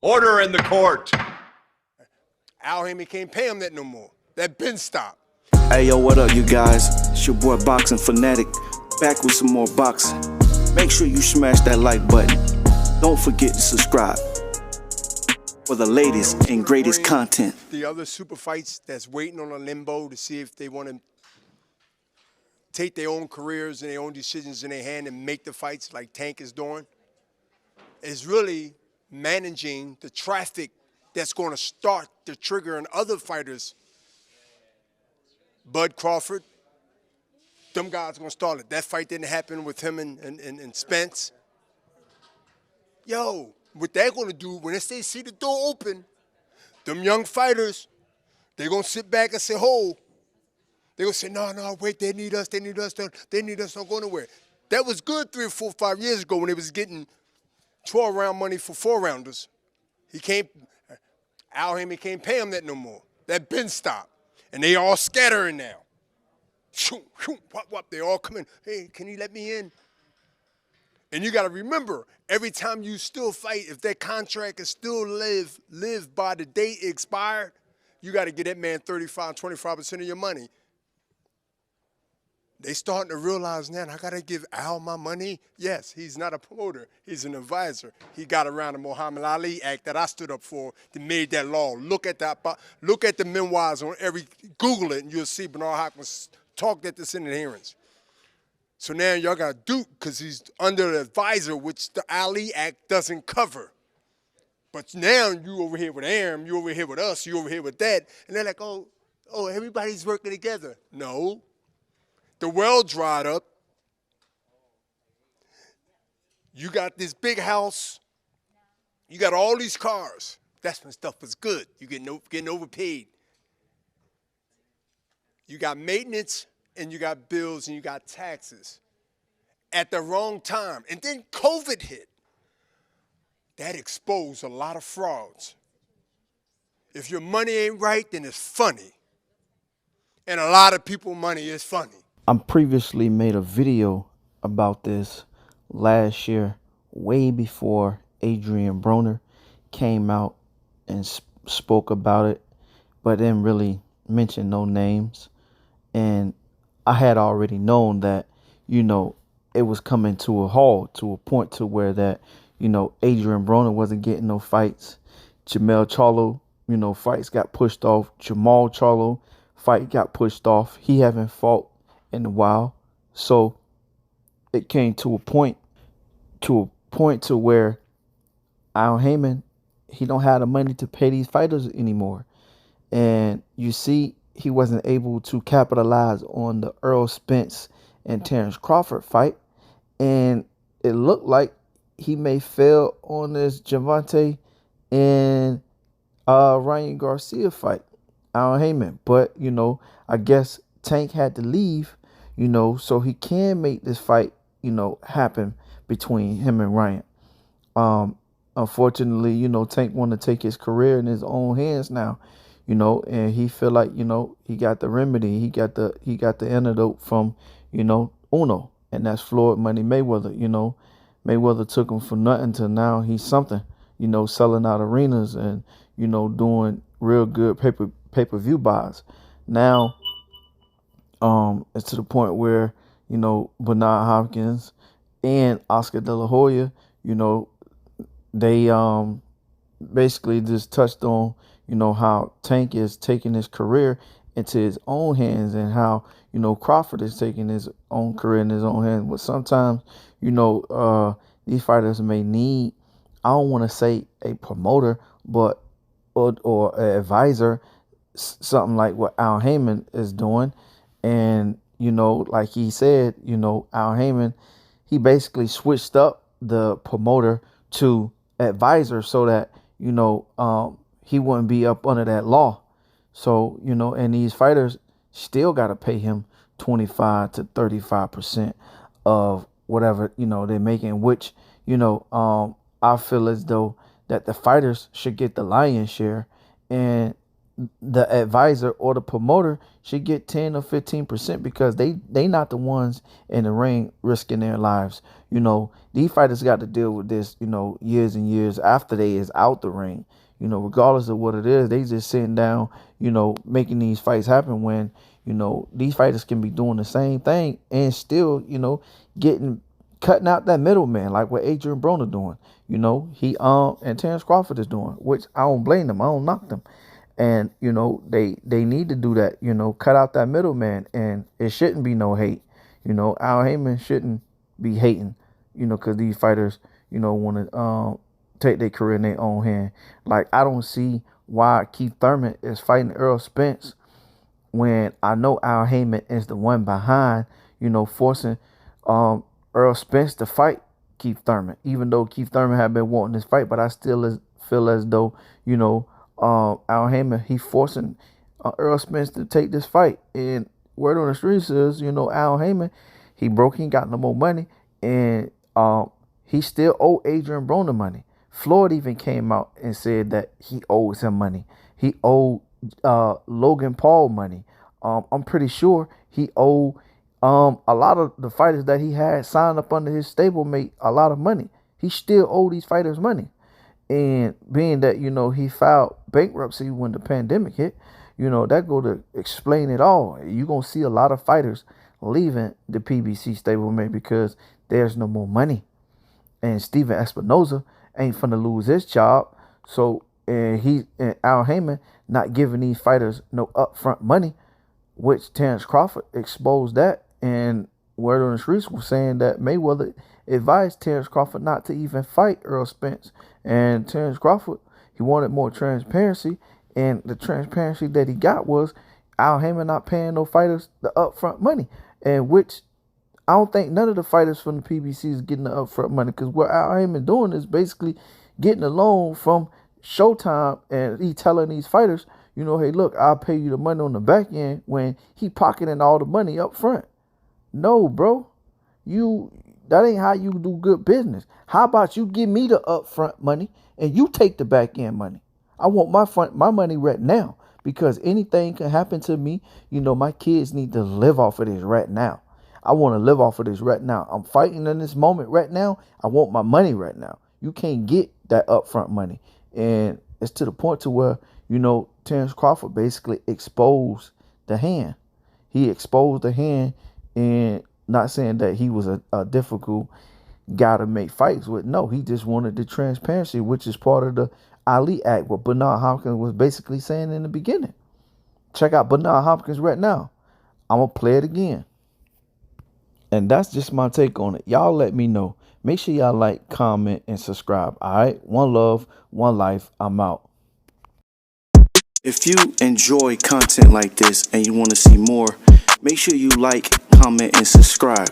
Order in the court. Al Haymon can't pay him that no more. That been stopped. Hey yo, what up you guys? It's your boy Boxing Fanatic, back with some more boxing. Make sure you smash that like button. Don't forget to subscribe for the latest and greatest content. The other super fights that's waiting on a limbo to see if they want to take their own careers and their own decisions in their hand and make the fights like Tank is doing, is really managing the traffic that's going to start the trigger in other fighters. Bud Crawford, them guys going to start it. That fight didn't happen with him and Spence. Yo, what they're going to do, when they see the door open, them young fighters, they're going to sit back and say, "Hold." They're going to say, no, wait, they need us, don't go nowhere. That was good 3 or 4, 5 years ago when they was getting 12-round money for 4-rounders. Al Haymon can't pay him that no more. That been stopped. And they all scattering now. Shoot, whop, they all coming. Hey, can you let me in? And you got to remember, every time you still fight, if that contract is still live by the date it expired, you got to get that man 35, 25% of your money. They starting to realize now, I got to give Al my money. Yes, he's not a promoter. He's an advisor. He got around the Muhammad Ali Act that I stood up for that made that law. Look at that. Look at the memoirs on Google it, and you'll see Bernard Hopkins talked at this in the hearings. So now y'all got Duke because he's under the advisor, which the Ali Act doesn't cover. But now you over here with Aram, you over here with us, you over here with that, and they're like, oh, everybody's working together. No. The well dried up. You got this big house. You got all these cars. That's when stuff was good. You getting overpaid. You got maintenance, and you got bills, and you got taxes at the wrong time. And then COVID hit. That exposed a lot of frauds. If your money ain't right, then it's funny. And a lot of people's money is funny. I previously made a video about this last year, way before Adrian Broner came out and spoke about it, but didn't really mention no names. And I had already known that, it was coming to a halt, to a point to where that, Adrian Broner wasn't getting no fights. Jamel Charlo, fights got pushed off. Jamal Charlo fight got pushed off. He haven't fought in a while. So it came to a point to where Al Haymon, he don't have the money to pay these fighters anymore. And you see, he wasn't able to capitalize on the Earl Spence and Terrence Crawford fight. And it looked like he may fail on this gervonta and Ryan Garcia fight, Al Haymon. But, I guess Tank had to leave, so he can make this fight, happen between him and Ryan. Unfortunately, Tank want to take his career in his own hands now, and he feel like, he got the remedy. He got the antidote from, Uno, and that's Floyd Money Mayweather. Mayweather took him for nothing to now he's something, selling out arenas and, doing real good pay-per-view buys. Now, it's to the point where, Bernard Hopkins and Oscar De La Hoya, they basically just touched on, how Tank is taking his career into his own hands and how, Crawford is taking his own career in his own hands. But sometimes, these fighters may need, I don't want to say a promoter, but or an advisor, something like what Al Haymon is doing. And, like he said, Al Haymon, he basically switched up the promoter to advisor so that, he wouldn't be up under that law. So, and these fighters still got to pay him 25 to 35% of whatever, they're making, which, I feel as though that the fighters should get the lion's share and the advisor or the promoter should get 10 or 15% because they not the ones in the ring risking their lives. These fighters got to deal with this, years and years after they is out the ring. Regardless of what it is, they just sitting down, making these fights happen when, these fighters can be doing the same thing and still, getting cutting out that middleman like what Adrian Broner doing. He and Terrence Crawford is doing, which I don't blame them. I don't knock them. And they need to do that. Cut out that middleman, and it shouldn't be no hate. Al Heyman shouldn't be hating. Because these fighters, want to take their career in their own hand. Like, I don't see why Keith Thurman is fighting Errol Spence when I know Al Heyman is the one behind, forcing Errol Spence to fight Keith Thurman. Even though Keith Thurman had been wanting this fight, but I still feel as though, Al Heyman, he forcing Errol Spence to take this fight. And word on the streets is, Al Heyman, he got no more money, and he still owe Adrian Broner money. Floyd even came out and said that he owes him money. He owed Logan Paul money. I'm pretty sure he owed a lot of the fighters that he had signed up under his stablemate a lot of money. He still owed these fighters money. And being that, he filed bankruptcy when the pandemic hit, that go to explain it all. You're going to see a lot of fighters leaving the PBC stablemate because there's no more money. And Steven Espinoza ain't finna lose his job. So, and Al Heyman not giving these fighters no upfront money, which Terrence Crawford exposed that. And word on the streets was saying that Mayweather advised Terrence Crawford not to even fight Errol Spence. And Terrence Crawford, he wanted more transparency. And the transparency that he got was Al Heyman not paying no fighters the upfront money. And which I don't think none of the fighters from the PBC is getting the upfront money, because what Al Heyman doing is basically getting a loan from Showtime, and he telling these fighters, hey, look, I'll pay you the money on the back end, when he pocketing all the money up front. No, bro. That ain't how you do good business. How about you give me the upfront money and you take the back end money? I want my money right now, because anything can happen to me. My kids need to live off of this right now. I want to live off of this right now. I'm fighting in this moment right now. I want my money right now. You can't get that upfront money. And it's to the point to where, Terrence Crawford basically exposed the hand. He exposed the hand, and not saying that he was a difficult guy to make fights with. No, he just wanted the transparency, which is part of the Ali Act, what Bernard Hopkins was basically saying in the beginning. Check out Bernard Hopkins right now. I'm going to play it again. And that's just my take on it. Y'all let me know. Make sure y'all like, comment, and subscribe. All right? One love, one life. I'm out. If you enjoy content like this and you want to see more, make sure you like, comment, and subscribe.